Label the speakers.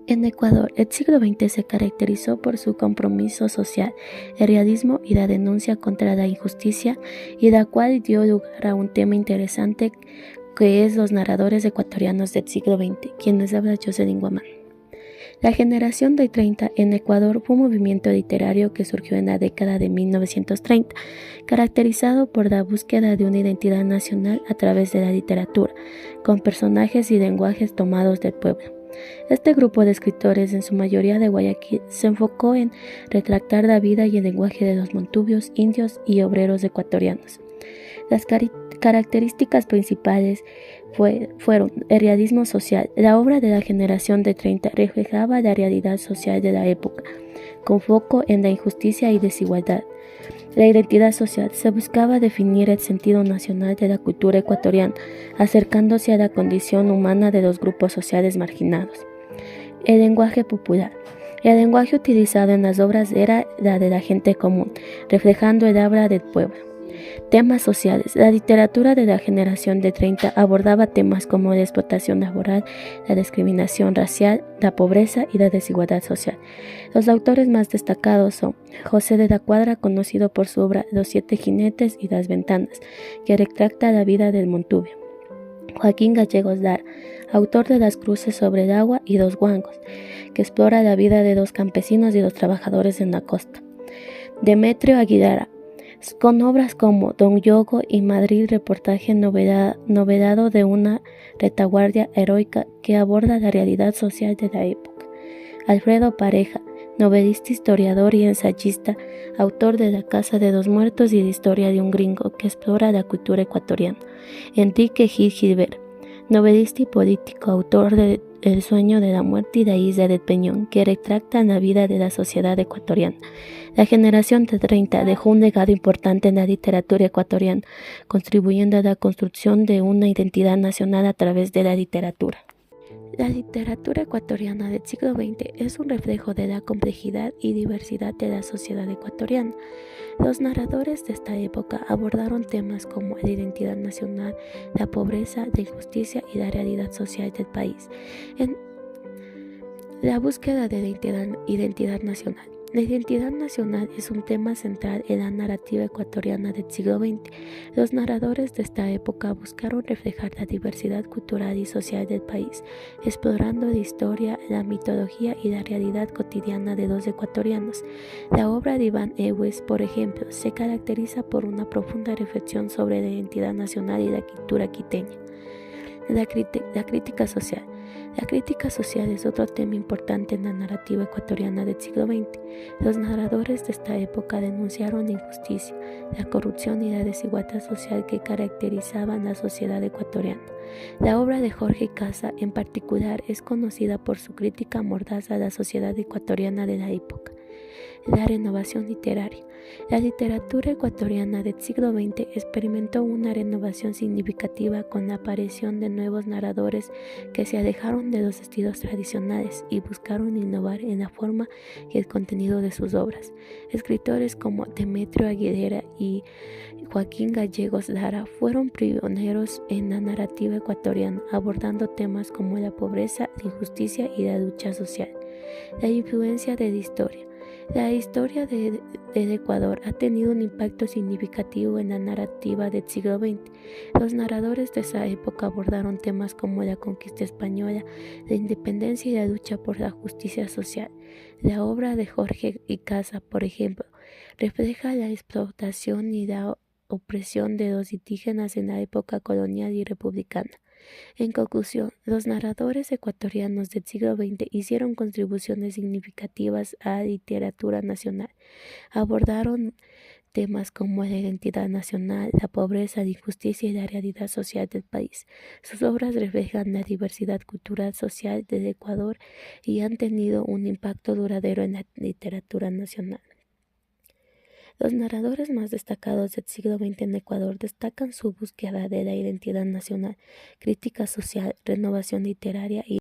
Speaker 1: En Ecuador, el siglo XX se caracterizó por su compromiso social, el realismo y la denuncia contra la injusticia, y la cual dio lugar a un tema interesante que es los narradores ecuatorianos del siglo XX, quienes habla Jocelyn Guamán. La generación de 30 en Ecuador fue un movimiento literario que surgió en la década de 1930, caracterizado por la búsqueda de una identidad nacional a través de la literatura, con personajes y lenguajes tomados del pueblo. Este grupo de escritores, en su mayoría de Guayaquil, se enfocó en retratar la vida y el lenguaje de los montubios, indios y obreros ecuatorianos. Las características principales fueron el realismo social. La obra de la generación de 30 reflejaba la realidad social de la época, con foco en la injusticia y desigualdad. La identidad social: se buscaba definir el sentido nacional de la cultura ecuatoriana, acercándose a la condición humana de los grupos sociales marginados. El lenguaje popular. El lenguaje utilizado en las obras era la de la gente común, reflejando el habla del pueblo. Temas sociales. La literatura de la generación de 30 abordaba temas como la explotación laboral, la discriminación racial, la pobreza y la desigualdad social. Los autores más destacados son José de la Cuadra, conocido por su obra Los Siete Jinetes y Las Ventanas, que retrata la vida del Montubio. Joaquín Gallegos Lara, autor de Las Cruces sobre el agua y Dos Guangos, que explora la vida de los campesinos y los trabajadores en la costa. Demetrio Aguilera, con obras como Don Yogo y Madrid, reportaje novedado de una retaguardia heroica que aborda la realidad social de la época. Alfredo Pareja, novelista, historiador y ensayista, autor de La Casa de los Muertos y la historia de un gringo, que explora la cultura ecuatoriana. Enrique Gil Gilbert, novelista y político, autor de El sueño de la muerte y La isla del Peñón, que retratan la vida de la sociedad ecuatoriana. La generación de 30 dejó un legado importante en la literatura ecuatoriana, contribuyendo a la construcción de una identidad nacional a través de la literatura. La literatura ecuatoriana del siglo XX es un reflejo de la complejidad y diversidad de la sociedad ecuatoriana. Los narradores de esta época abordaron temas como la identidad nacional, la pobreza, la injusticia y la realidad social del país, en la búsqueda de la identidad nacional. La identidad nacional es un tema central en la narrativa ecuatoriana del siglo XX. Los narradores de esta época buscaron reflejar la diversidad cultural y social del país, explorando la historia, la mitología y la realidad cotidiana de los ecuatorianos. La obra de Iván Egues, por ejemplo, se caracteriza por una profunda reflexión sobre la identidad nacional y la cultura quiteña. La crítica social. La crítica social es otro tema importante en la narrativa ecuatoriana del siglo XX. Los narradores de esta época denunciaron la injusticia, la corrupción y la desigualdad social que caracterizaban la sociedad ecuatoriana. La obra de Jorge Casa, en particular, es conocida por su crítica mordaz a la sociedad ecuatoriana de la época. La renovación literaria. La literatura ecuatoriana del siglo XX experimentó una renovación significativa con la aparición de nuevos narradores que se alejaron de los estilos tradicionales y buscaron innovar en la forma y el contenido de sus obras. Escritores como Demetrio Aguilera y Joaquín Gallegos Lara fueron pioneros en la narrativa ecuatoriana, abordando temas como la pobreza, la injusticia y la lucha social. La influencia de la historia. La historia del Ecuador ha tenido un impacto significativo en la narrativa del siglo XX. Los narradores de esa época abordaron temas como la conquista española, la independencia y la lucha por la justicia social. La obra de Jorge y Casa, por ejemplo, refleja la explotación y la opresión de los indígenas en la época colonial y republicana. En conclusión, los narradores ecuatorianos del siglo XX hicieron contribuciones significativas a la literatura nacional. Abordaron temas como la identidad nacional, la pobreza, la injusticia y la realidad social del país. Sus obras reflejan la diversidad cultural social del Ecuador y han tenido un impacto duradero en la literatura nacional. Los narradores más destacados del siglo XX en Ecuador destacan su búsqueda de la identidad nacional, crítica social, renovación literaria y